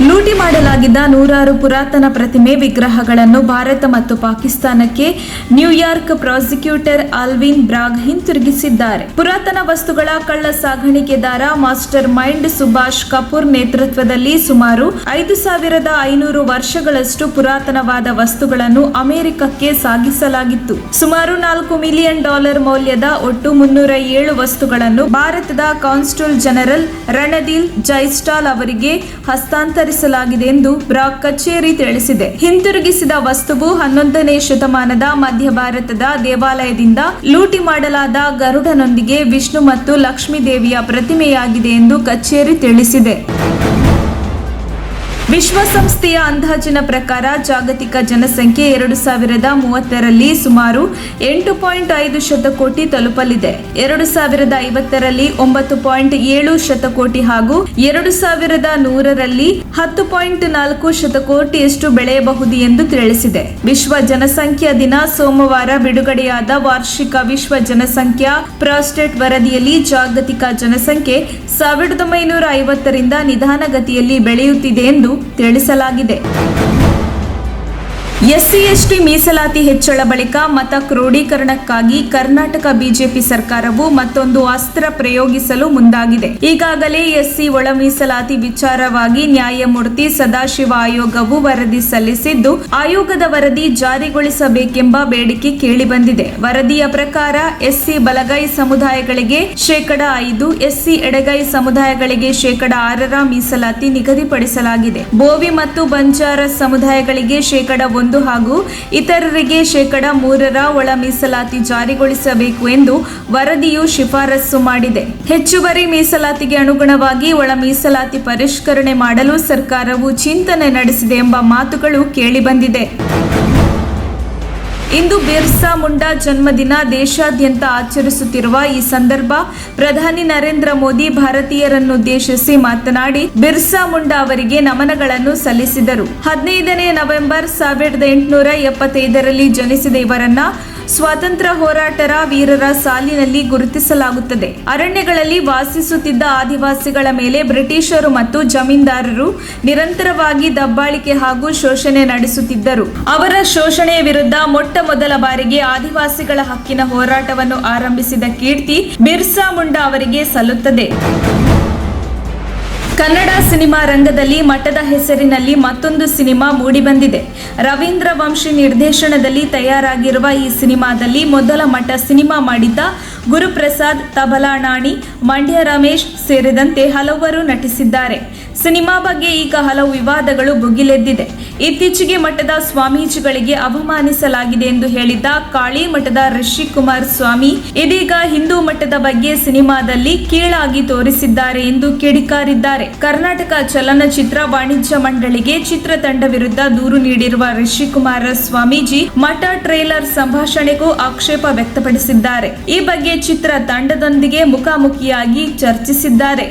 ಲೂಟಿ ಮಾಡಲಾಗಿದ್ದ ನೂರಾರು ಪುರಾತನ ಪ್ರತಿಮೆ ವಿಗ್ರಹಗಳನ್ನು ಭಾರತ ಮತ್ತು ಪಾಕಿಸ್ತಾನಕ್ಕೆ ನ್ಯೂಯಾರ್ಕ್ ಪ್ರಾಸಿಕ್ಯೂಟರ್ ಆಲ್ವಿನ್ ಬ್ರಾಗ್ ಹಿಂತಿರುಗಿಸಿದ್ದಾರೆ. ಪುರಾತನ ವಸ್ತುಗಳ ಕಳ್ಳ ಸಾಗಾಣಿಕೆದಾರ ಮಾಸ್ಟರ್ ಮೈಂಡ್ ಸುಭಾಷ್ ಕಪೂರ್ ನೇತೃತ್ವದಲ್ಲಿ ಸುಮಾರು 5,500 ವರ್ಷಗಳಷ್ಟು ಪುರಾತನವಾದ ವಸ್ತುಗಳನ್ನು ಅಮೆರಿಕಕ್ಕೆ ಸಾಗಿಸಲಾಗಿತ್ತು. ಸುಮಾರು $4 ಮಿಲಿಯನ್ ಮೌಲ್ಯದ ಒಟ್ಟು 307 ವಸ್ತುಗಳನ್ನು ಭಾರತದ ಕಾನ್ಸುಲ್ ಜನರಲ್ ರಣದೀಲ್ ಜೈಸ್ವಾಲ್ ಅವರಿಗೆ ಹಸ್ತಾಂತರಿಸಲಾಗಿದೆ ಎಂದು ಬ್ರಾಗ್ ಕಚೇರಿ ತಿಳಿಸಿದೆ. ಹಿಂತಿರುಗಿಸಿದ ವಸ್ತುವು 11ನೇ ಶತಮಾನದ ಮಧ್ಯ ಭಾರತದ ದೇವಾಲಯದಿಂದ ಲೂಟಿ ಮಾಡಲಾದ ಗರುಡನೊಂದಿಗೆ ವಿಷ್ಣು ಮತ್ತು ಲಕ್ಷ್ಮೀ ದೇವಿಯ ಪ್ರತಿಮೆಯಾಗಿದೆ ಎಂದು ಕಚೇರಿ ತಿಳಿಸಿದೆ. ವಿಶ್ವಸಂಸ್ಥೆಯ ಅಂದಾಜಿನ ಪ್ರಕಾರ ಜಾಗತಿಕ ಜನಸಂಖ್ಯೆ 2030ರಲ್ಲಿ ಸುಮಾರು 8.5 ಶತಕೋಟಿ ತಲುಪಲಿದೆ. 2050ರಲ್ಲಿ 9.7 ಶತಕೋಟಿ ಹಾಗೂ 2100ರಲ್ಲಿ 10.4 ಶತಕೋಟಿಯಷ್ಟು ಬೆಳೆಯಬಹುದು ಎಂದು ತಿಳಿಸಿದೆ. ವಿಶ್ವ ಜನಸಂಖ್ಯಾ ದಿನ ಸೋಮವಾರ ಬಿಡುಗಡೆಯಾದ ವಾರ್ಷಿಕ ವಿಶ್ವ ಜನಸಂಖ್ಯಾ ಪ್ರಾಸ್ಟೇಟ್ ವರದಿಯಲ್ಲಿ ಜಾಗತಿಕ ಜನಸಂಖ್ಯೆ 1950ರಿಂದ ನಿಧಾನಗತಿಯಲ್ಲಿ ಬೆಳೆಯುತ್ತಿದೆ ಎಂದು ತಿಳಿಸಲಾಗಿದೆ. ಎಸ್ಸಿ/ಎಸ್ಟಿ ಮೀಸಲಾತಿ ಹೆಚ್ಚಳ ಬಳಿಕ ಮತ ಕ್ರೋಢೀಕರಣಕ್ಕಾಗಿ ಕರ್ನಾಟಕ ಬಿಜೆಪಿ ಸರ್ಕಾರವು ಮತ್ತೊಂದು ಅಸ್ತ್ರ ಪ್ರಯೋಗಿಸಲು ಮುಂದಾಗಿದೆ. ಈಗಾಗಲೇ ಎಸ್ಸಿ ಒಳ ಮೀಸಲಾತಿ ವಿಚಾರವಾಗಿ ನ್ಯಾಯಮೂರ್ತಿ ಸದಾಶಿವ ಆಯೋಗವು ವರದಿ ಸಲ್ಲಿಸಿದ್ದು, ಆಯೋಗದ ವರದಿ ಜಾರಿಗೊಳಿಸಬೇಕೆಂಬ ಬೇಡಿಕೆ ಕೇಳಿಬಂದಿದೆ. ವರದಿಯ ಪ್ರಕಾರ ಎಸ್ಸಿ ಬಲಗೈ ಸಮುದಾಯಗಳಿಗೆ 5%, ಎಸ್ಸಿ ಎಡಗೈ ಸಮುದಾಯಗಳಿಗೆ 6% ಮೀಸಲಾತಿ ನಿಗದಿಪಡಿಸಲಾಗಿದೆ. ಬೋವಿ ಮತ್ತು ಬಂಜಾರ ಸಮುದಾಯಗಳಿಗೆ 1% ಹಾಗೂ ಇತರರಿಗೆ 3% ಒಳ ಮೀಸಲಾತಿ ಜಾರಿಗೊಳಿಸಬೇಕು ಎಂದು ವರದಿಯು ಶಿಫಾರಸು ಮಾಡಿದೆ. ಹೆಚ್ಚುವರಿ ಮೀಸಲಾತಿಗೆ ಅನುಗುಣವಾಗಿ ಒಳ ಮೀಸಲಾತಿ ಪರಿಷ್ಕರಣೆ ಮಾಡಲು ಸರ್ಕಾರವು ಚಿಂತನೆ ನಡೆಸಿದೆ ಎಂಬ ಮಾತುಗಳು ಕೇಳಿಬಂದಿದೆ. ಇಂದು ಬಿರ್ಸಾ ಮುಂಡಾ ಜನ್ಮದಿನ ದೇಶಾದ್ಯಂತ ಆಚರಿಸುತ್ತಿರುವ ಈ ಸಂದರ್ಭ ಪ್ರಧಾನಿ ನರೇಂದ್ರ ಮೋದಿ ಭಾರತೀಯರನ್ನುದ್ದೇಶಿಸಿ ಮಾತನಾಡಿ ಬಿರ್ಸಾ ಮುಂಡಾ ಅವರಿಗೆ ನಮನಗಳನ್ನು ಸಲ್ಲಿಸಿದರು. 15ನೇ ನವೆಂಬರ್ 1875ರಲ್ಲಿ ಜನಿಸಿದ ಇವರನ್ನ ಸ್ವಾತಂತ್ರ್ಯ ಹೋರಾಟರ ವೀರರ ಸಾಲಿನಲ್ಲಿ ಗುರುತಿಸಲಾಗುತ್ತದೆ. ಅರಣ್ಯಗಳಲ್ಲಿ ವಾಸಿಸುತ್ತಿದ್ದ ಆದಿವಾಸಿಗಳ ಮೇಲೆ ಬ್ರಿಟಿಷರು ಮತ್ತು ಜಮೀನ್ದಾರರು ನಿರಂತರವಾಗಿ ದಬ್ಬಾಳಿಕೆ ಹಾಗೂ ಶೋಷಣೆ ನಡೆಸುತ್ತಿದ್ದರು. ಅವರ ಶೋಷಣೆಯ ವಿರುದ್ಧ ಮೊದಲ ಬಾರಿಗೆ ಆದಿವಾಸಿಗಳ ಹಕ್ಕಿನ ಹೋರಾಟವನ್ನು ಆರಂಭಿಸಿದ ಕೀರ್ತಿ ಬಿರ್ಸಾ ಮುಂಡಾ ಅವರಿಗೆ ಸಲ್ಲುತ್ತದೆ. ಕನ್ನಡ ಸಿನಿಮಾ ರಂಗದಲ್ಲಿ ಮಠದ ಹೆಸರಿನಲ್ಲಿ ಮತ್ತೊಂದು ಸಿನಿಮಾ ಮೂಡಿಬಂದಿದೆ. ರವೀಂದ್ರ ವಂಶಿ ನಿರ್ದೇಶನದಲ್ಲಿ ತಯಾರಾಗಿರುವ ಈ ಸಿನಿಮಾದಲ್ಲಿ ಮೊದಲ ಮಠ ಸಿನಿಮಾ ಮಾಡಿದ್ದ ಗುರುಪ್ರಸಾದ್, ತಬಲಾ ನಾಣಿ, ಮಂಡ್ಯ ರಮೇಶ್ ಸೇರಿದಂತೆ ಹಲವರು ನಟಿಸಿದ್ದಾರೆ. ಸಿನಿಮಾ ಬಗ್ಗೆ ಈಗ ಹಲವು ವಿವಾದಗಳು ಭುಗಿಲೆದ್ದಿದೆ. ಇತ್ತೀಚೆಗೆ ಮಠದ ಸ್ವಾಮೀಜಿಗಳಿಗೆ ಅವಮಾನಿಸಲಾಗಿದೆ ಎಂದು ಹೇಳಿದ್ದ ಕಾಳಿ ಮಠದ ರಿಷಿಕುಮಾರ್ ಸ್ವಾಮಿ ಇದೀಗ ಹಿಂದೂ ಮಠದ ಬಗ್ಗೆ ಸಿನಿಮಾದಲ್ಲಿ ಕೀಳಾಗಿ ತೋರಿಸಿದ್ದಾರೆ ಎಂದು ಕಿಡಿಕಾರಿದ್ದಾರೆ. ಕರ್ನಾಟಕ ಚಲನಚಿತ್ರ ವಾಣಿಜ್ಯ ಮಂಡಳಿಗೆ ಚಿತ್ರತಂಡ ವಿರುದ್ಧ ದೂರು ನೀಡಿರುವ ರಿಷಿಕುಮಾರ ಸ್ವಾಮೀಜಿ ಮಠ ಟ್ರೇಲರ್ ಸಂಭಾಷಣೆಗೂ ಆಕ್ಷೇಪ ವ್ಯಕ್ತಪಡಿಸಿದ್ದಾರೆ. ಈ ಬಗ್ಗೆ ಚಿತ್ರ ತಂಡದೊಂದಿಗೆ ಮುಖಾಮುಖಿಯಾಗಿ ಚರ್ಚಿಸಿದ್ದಾರೆ.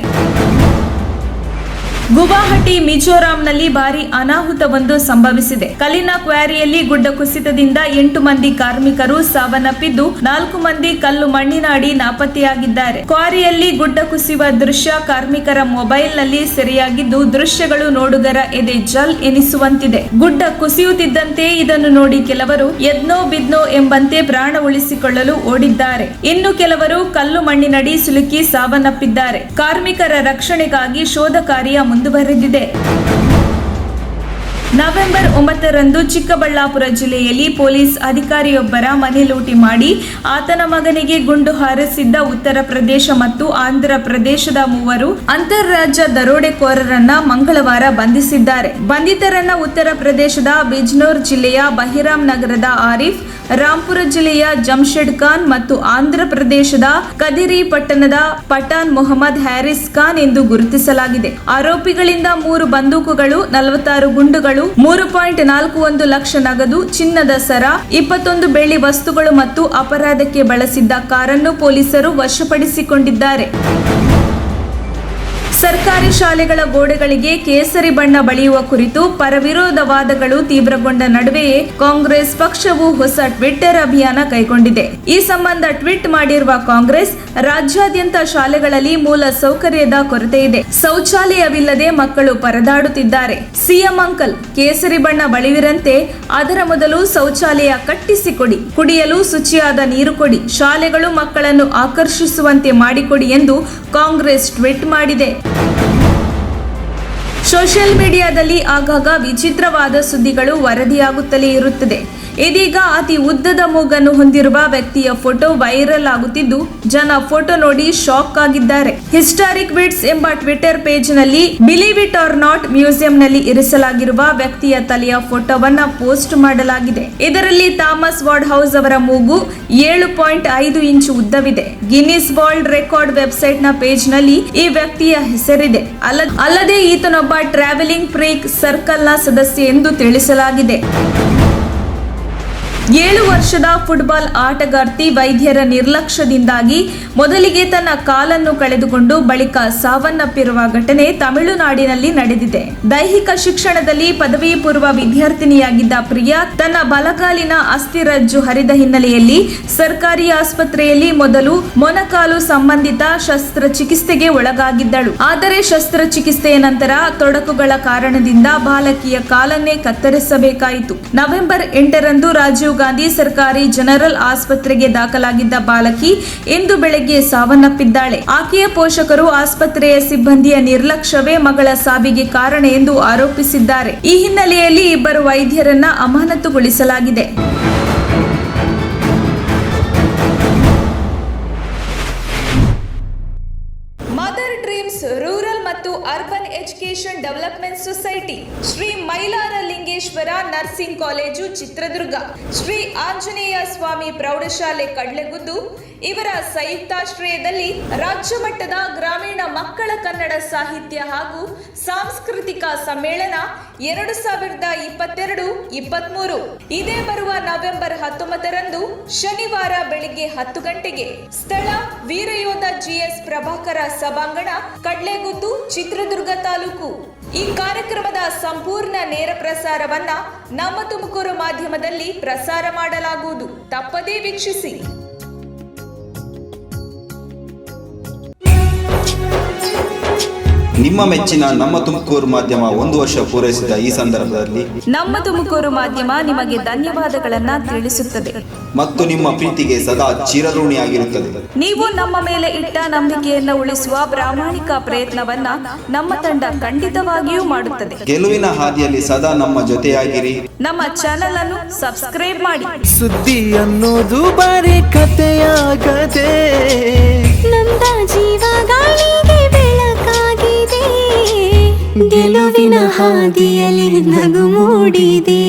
ಗುವಾಹಟಿ, ಮಿಜೋರಾಂನಲ್ಲಿ ಭಾರೀ ಅನಾಹುತವೊಂದು ಸಂಭವಿಸಿದೆ. ಕಲ್ಲಿನ ಕ್ವಾರಿಯಲ್ಲಿ ಗುಡ್ಡ ಕುಸಿತದಿಂದ 8 ಮಂದಿ ಕಾರ್ಮಿಕರು ಸಾವನ್ನಪ್ಪಿದ್ದು 4 ಮಂದಿ ಕಲ್ಲು ಮಣ್ಣಿನಾಡಿ ನಾಪತ್ತೆಯಾಗಿದ್ದಾರೆ. ಕ್ವಾರಿಯಲ್ಲಿ ಗುಡ್ಡ ಕುಸಿಯುವ ದೃಶ್ಯ ಕಾರ್ಮಿಕರ ಮೊಬೈಲ್ನಲ್ಲಿ ಸೆರೆಯಾಗಿದ್ದು, ದೃಶ್ಯಗಳು ನೋಡುಗರ ಎದೆ ಜಲ್ ಎನಿಸುವಂತಿದೆ. ಗುಡ್ಡ ಕುಸಿಯುತ್ತಿದ್ದಂತೆ ಇದನ್ನು ನೋಡಿ ಕೆಲವರು ಎದ್ನೋ ಬಿದ್ನೋ ಎಂಬಂತೆ ಪ್ರಾಣ ಉಳಿಸಿಕೊಳ್ಳಲು ಓಡಿದ್ದಾರೆ. ಇನ್ನು ಕೆಲವರು ಕಲ್ಲು ಮಣ್ಣಿನಡಿ ಸಿಲುಕಿ ಸಾವನ್ನಪ್ಪಿದ್ದಾರೆ. ಕಾರ್ಮಿಕರ ರಕ್ಷಣೆಗಾಗಿ ಶೋಧ ಕಾರ್ಯ ಮುಂದುವರೆದಿದೆ. ನವೆಂಬರ್ 9ರಂದು ಚಿಕ್ಕಬಳ್ಳಾಪುರ ಜಿಲ್ಲೆಯಲ್ಲಿ ಪೊಲೀಸ್ ಅಧಿಕಾರಿಯೊಬ್ಬರ ಮನೆ ಲೂಟಿ ಮಾಡಿ ಆತನ ಮಗನಿಗೆ ಗುಂಡು ಹಾರಿಸಿದ್ದ ಉತ್ತರ ಪ್ರದೇಶ ಮತ್ತು ಆಂಧ್ರ ಪ್ರದೇಶದ 3 ಅಂತಾರಾಜ್ಯ ದರೋಡೆಕೋರರನ್ನ ಮಂಗಳವಾರ ಬಂಧಿಸಿದ್ದಾರೆ. ಬಂಧಿತರನ್ನ ಉತ್ತರ ಪ್ರದೇಶದ ಬಿಜ್ನೋರ್ ಜಿಲ್ಲೆಯ ಬಹಿರಾಮ್ ನಗರದ ಆರಿಫ್, ರಾಂಪುರ ಜಿಲ್ಲೆಯ ಜಮ್ಶೆಡ್ ಖಾನ್ ಮತ್ತು ಆಂಧ್ರ ಪ್ರದೇಶದ ಕದಿರಿ ಪಟ್ಟಣದ ಪಠಾನ್ ಮೊಹಮ್ಮದ್ ಹ್ಯಾರಿಸ್ ಖಾನ್ ಎಂದು ಗುರುತಿಸಲಾಗಿದೆ. ಆರೋಪಿಗಳಿಂದ 3 ಬಂದೂಕುಗಳು, 46 ಗುಂಡುಗಳು, 3.41 ಲಕ್ಷ ನಗದು, ಚಿನ್ನದ ಸರ, 21 ಬೆಳ್ಳಿ ವಸ್ತುಗಳು ಮತ್ತು ಅಪರಾಧಕ್ಕೆ ಬಳಸಿದ್ದ ಕಾರನ್ನು ಪೊಲೀಸರು ವಶಪಡಿಸಿಕೊಂಡಿದ್ದಾರೆ. ಸರ್ಕಾರಿ ಶಾಲೆಗಳ ಗೋಡೆಗಳಿಗೆ ಕೇಸರಿ ಬಣ್ಣ ಬಳಿಯುವ ಕುರಿತು ಪರವಿರೋಧ ವಾದಗಳು ತೀವ್ರಗೊಂಡ ನಡುವೆಯೇ ಕಾಂಗ್ರೆಸ್ ಪಕ್ಷವು ಹೊಸ ಟ್ವಿಟ್ಟರ್ ಅಭಿಯಾನ ಕೈಗೊಂಡಿದೆ. ಈ ಸಂಬಂಧ ಟ್ವೀಟ್ ಮಾಡಿರುವ ಕಾಂಗ್ರೆಸ್, ರಾಜ್ಯಾದ್ಯಂತ ಶಾಲೆಗಳಲ್ಲಿ ಮೂಲ ಸೌಕರ್ಯದ ಕೊರತೆ ಇದೆ, ಶೌಚಾಲಯವಿಲ್ಲದೆ ಮಕ್ಕಳು ಪರದಾಡುತ್ತಿದ್ದಾರೆ. ಸಿಎಂ ಅಂಕಲ್, ಕೇಸರಿ ಬಣ್ಣ ಬಳಿವಿರಂತೆ ಅದರ ಮೊದಲು ಶೌಚಾಲಯ ಕಟ್ಟಿಸಿಕೊಡಿ, ಕುಡಿಯಲು ಶುಚಿಯಾದ ನೀರು ಕೊಡಿ, ಶಾಲೆಗಳು ಮಕ್ಕಳನ್ನು ಆಕರ್ಷಿಸುವಂತೆ ಮಾಡಿಕೊಡಿ ಎಂದು ಕಾಂಗ್ರೆಸ್ ಟ್ವೀಟ್ ಮಾಡಿದೆ. ಸೋಷಿಯಲ್ ಮೀಡಿಯಾದಲ್ಲಿ ಆಗಾಗ ವಿಚಿತ್ರವಾದ ಸುದ್ದಿಗಳು ವರದಿಯಾಗುತ್ತಲೇ ಇರುತ್ತದೆ. ಇದೀಗ ಅತಿ ಉದ್ದದ ಮೂಗನ್ನು ಹೊಂದಿರುವ ವ್ಯಕ್ತಿಯ ಫೋಟೋ ವೈರಲ್ ಆಗುತ್ತಿದ್ದು, ಜನ ಫೋಟೋ ನೋಡಿ ಶಾಕ್ ಆಗಿದ್ದಾರೆ. ಹಿಸ್ಟಾರಿಕ್ ಬಿಟ್ಸ್ ಎಂಬ ಟ್ವಿಟರ್ ಪೇಜ್ನಲ್ಲಿ ಬಿಲೀವ್ ಇಟ್ ಆರ್ ನಾಟ್ ಮ್ಯೂಸಿಯಂನಲ್ಲಿ ಇರಿಸಲಾಗಿರುವ ವ್ಯಕ್ತಿಯ ತಲೆಯ ಫೋಟೋವನ್ನ ಪೋಸ್ಟ್ ಮಾಡಲಾಗಿದೆ. ಇದರಲ್ಲಿ ಥಾಮಸ್ ವಾರ್ಡ್ ಹೌಸ್ ಅವರ ಮೂಗು 7.5 ಇಂಚು ಉದ್ದವಿದೆ. ಗಿನ್ನಿಸ್ ವರ್ಲ್ಡ್ ರೆಕಾರ್ಡ್ ವೆಬ್ಸೈಟ್ನ ಪೇಜ್ನಲ್ಲಿ ಈ ವ್ಯಕ್ತಿಯ ಹೆಸರಿದೆ. ಅಲ್ಲದೆ ಈತನೊಬ್ಬ ಟ್ರಾವೆಲಿಂಗ್ ಫ್ರೀಕ್ ಸರ್ಕಲ್ನ ಸದಸ್ಯ ಎಂದು ತಿಳಿಸಲಾಗಿದೆ. 7 ವರ್ಷದ ಫುಟ್ಬಾಲ್ ಆಟಗಾರ್ತಿ ವೈದ್ಯರ ನಿರ್ಲಕ್ಷ್ಯದಿಂದಾಗಿ ಮೊದಲಿಗೆ ತನ್ನ ಕಾಲನ್ನು ಕಳೆದುಕೊಂಡು ಬಳಿಕ ಸಾವನ್ನಪ್ಪಿರುವ ಘಟನೆ ತಮಿಳುನಾಡಿನಲ್ಲಿ ನಡೆದಿದೆ. ದೈಹಿಕ ಶಿಕ್ಷಣದಲ್ಲಿ ಪದವಿ ಪೂರ್ವ ವಿದ್ಯಾರ್ಥಿನಿಯಾಗಿದ್ದ ಪ್ರಿಯಾ ತನ್ನ ಬಲಗಾಲಿನ ಅಸ್ಥಿರಜ್ಜು ಹರಿದ ಹಿನ್ನೆಲೆಯಲ್ಲಿ ಸರ್ಕಾರಿ ಆಸ್ಪತ್ರೆಯಲ್ಲಿ ಮೊದಲು ಮೊಣಕಾಲು ಸಂಬಂಧಿತ ಶಸ್ತ್ರಚಿಕಿತ್ಸೆಗೆ ಒಳಗಾಗಿದ್ದಳು. ಆದರೆ ಶಸ್ತ್ರಚಿಕಿತ್ಸೆಯ ನಂತರ ತೊಡಕುಗಳ ಕಾರಣದಿಂದ ಬಾಲಕಿಯ ಕಾಲನ್ನೇ ಕತ್ತರಿಸಬೇಕಾಯಿತು. ನವೆಂಬರ್ 8ರಂದು ರಾಜೀವ್ ಗಾಂಧಿ ಸರ್ಕಾರಿ ಜನರಲ್ ಆಸ್ಪತ್ರೆಗೆ ದಾಖಲಾಗಿದ್ದ ಬಾಲಕಿ ಇಂದು ಬೆಳಗ್ಗೆ ಸಾವನ್ನಪ್ಪಿದ್ದಾಳೆ. ಆಕೆಯ ಪೋಷಕರು ಆಸ್ಪತ್ರೆಯ ಸಿಬ್ಬಂದಿಯ ನಿರ್ಲಕ್ಷ್ಯವೇ ಮಗಳ ಸಾವಿಗೆ ಕಾರಣ ಎಂದು ಆರೋಪಿಸಿದ್ದಾರೆ. ಈ ಹಿನ್ನೆಲೆಯಲ್ಲಿ ಇಬ್ಬರು ವೈದ್ಯರನ್ನ ಅಮಾನತುಗೊಳಿಸಲಾಗಿದೆ. ಮದರ್ ಡ್ರೀಮ್ಸ್ ರೂರಲ್ ಮತ್ತು urban education development society, Shri Mailara Lingeshwara nursing college Chitradurga, Shri Anjaneya Swami ಪ್ರೌಢಶಾಲೆ ಕಡ್ಲೆಗುದ್ದು ಇವರ ಸಂಯುಕ್ತಾಶ್ರಯದಲ್ಲಿ ರಾಜ್ಯ ಮಟ್ಟದ ಗ್ರಾಮೀಣ ಮಕ್ಕಳ ಕನ್ನಡ ಸಾಹಿತ್ಯ ಹಾಗೂ ಸಾಂಸ್ಕೃತಿಕ ಸಮ್ಮೇಳನ 2022-23 ಇದೇ ಬರುವ ನವೆಂಬರ್ 19ರಂದು ಶನಿವಾರ ಬೆಳಿಗ್ಗೆ 10 ಗಂಟೆಗೆ. ಸ್ಥಳ ವೀರಯೋಧ ಜಿಎಸ್ ಪ್ರಭಾಕರ ಸಭಾಂಗಣ, ಕಡ್ಲೆಗುದ್ದು, ಚಿತ್ರದುರ್ಗ ತಾಲೂಕು. ಈ ಕಾರ್ಯಕ್ರಮದ ಸಂಪೂರ್ಣ ನೇರ ಪ್ರಸಾರವನ್ನ ನಮ್ಮ ತುಮಕೂರು ಮಾಧ್ಯಮದಲ್ಲಿ ಪ್ರಸಾರ ಮಾಡಲಾಗುವುದು. ತಪ್ಪದೇ ವೀಕ್ಷಿಸಿ. ನಿಮ್ಮ ಮೆಚ್ಚಿನ ನಮ್ಮ ತುಮಕೂರು ಮಾಧ್ಯಮ 1 ವರ್ಷ ಪೂರೈಸಿದ ಈ ಸಂದರ್ಭದಲ್ಲಿ ನಮ್ಮ ತುಮಕೂರು ಮಾಧ್ಯಮ ನಿಮಗೆ ಧನ್ಯವಾದಗಳನ್ನ ತಿಳಿಸುತ್ತದೆ ಮತ್ತು ನಿಮ್ಮ ಪ್ರೀತಿಗೆ ಸದಾ ಚಿರಋಣಿಯಾಗಿರುತ್ತದೆ. ನೀವು ನಮ್ಮ ಮೇಲೆ ಇಟ್ಟ ನಂಬಿಕೆಯನ್ನು ಉಳಿಸುವ ಪ್ರಾಮಾಣಿಕ ಪ್ರಯತ್ನವನ್ನ ನಮ್ಮ ತಂಡ ಖಂಡಿತವಾಗಿಯೂ ಮಾಡುತ್ತದೆ. ಗೆಲುವಿನ ಹಾದಿಯಲ್ಲಿ ಸದಾ ನಮ್ಮ ಜೊತೆಯಾಗಿರಿ. ನಮ್ಮ ಚಾನೆಲ್ ಅನ್ನು ಸಬ್ಸ್ಕ್ರೈಬ್ ಮಾಡಿ. ಸುದ್ದಿ ಅನ್ನೋದು ಬರೀ ಕಥೆಯಾಗದೆ ನೊಂದ ಜೀವ ಗಾಳಿಗೆ ಬೆಳಕಾಗಿದೆ, ಗೆಲುವಿನ ಹಾದಿಯಲ್ಲಿ ನಗು ಮೂಡಿದೆ.